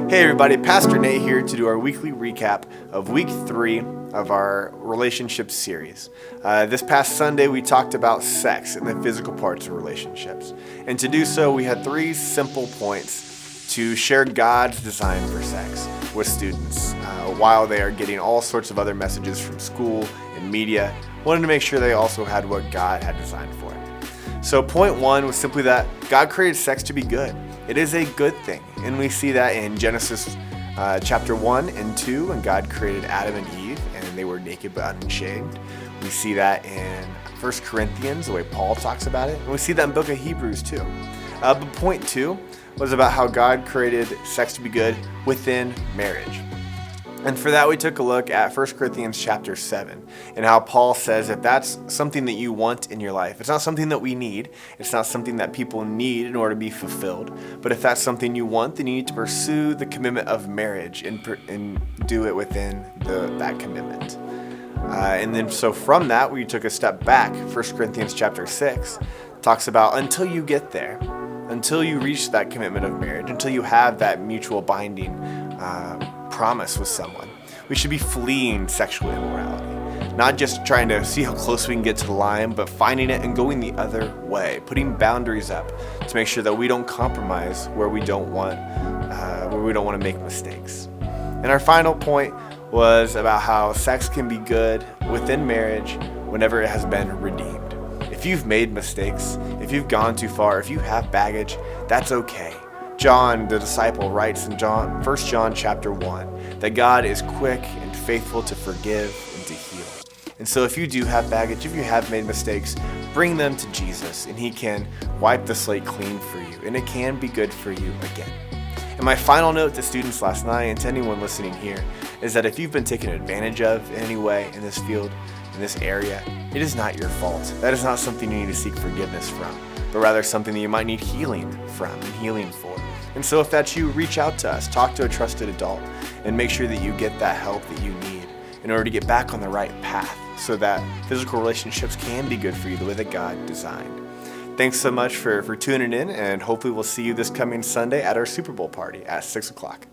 Hey everybody, Pastor Nate here to do our weekly recap of week 3 of our relationship series. This past Sunday we talked about sex and the physical parts of relationships. And to do so we had 3 simple points to share God's design for sex with students while they are getting all sorts of other messages from school and media. Wanted to make sure they also had what God had designed for it. So point 1 was simply that God created sex to be good. It is a good thing, and we see that in Genesis chapter 1 and 2 when God created Adam and Eve and they were naked but unshaved. We see that in 1 Corinthians, the way Paul talks about it, and we see that in the book of Hebrews too. But point 2 was about how God created sex to be good within marriage. And for that, we took a look at 1 Corinthians chapter 7 and how Paul says if that's something that you want in your life, it's not something that we need, it's not something that people need in order to be fulfilled, but if that's something you want, then you need to pursue the commitment of marriage and do it within that commitment. And then so from that, we took a step back. 1 Corinthians chapter 6 talks about until you get there, until you reach that commitment of marriage, until you have that mutual binding promise with someone, we should be fleeing sexual immorality, not just trying to see how close we can get to the line, but finding it and going the other way, putting boundaries up to make sure that we don't compromise where we don't want to make mistakes. And our final point was about how sex can be good within marriage whenever it has been redeemed. If you've made mistakes, if you've gone too far, if you have baggage, that's okay. John, the disciple, writes in 1 John chapter 1 that God is quick and faithful to forgive and to heal. And so if you do have baggage, if you have made mistakes, bring them to Jesus and he can wipe the slate clean for you and it can be good for you again. And my final note to students last night and to anyone listening here is that if you've been taken advantage of in any way in this field, in this area, it is not your fault. That is not something you need to seek forgiveness from, but rather something that you might need healing from and healing for. And so if that's you, reach out to us, talk to a trusted adult, and make sure that you get that help that you need in order to get back on the right path so that physical relationships can be good for you the way that God designed. Thanks so much for tuning in, and hopefully we'll see you this coming Sunday at our Super Bowl party at 6 o'clock.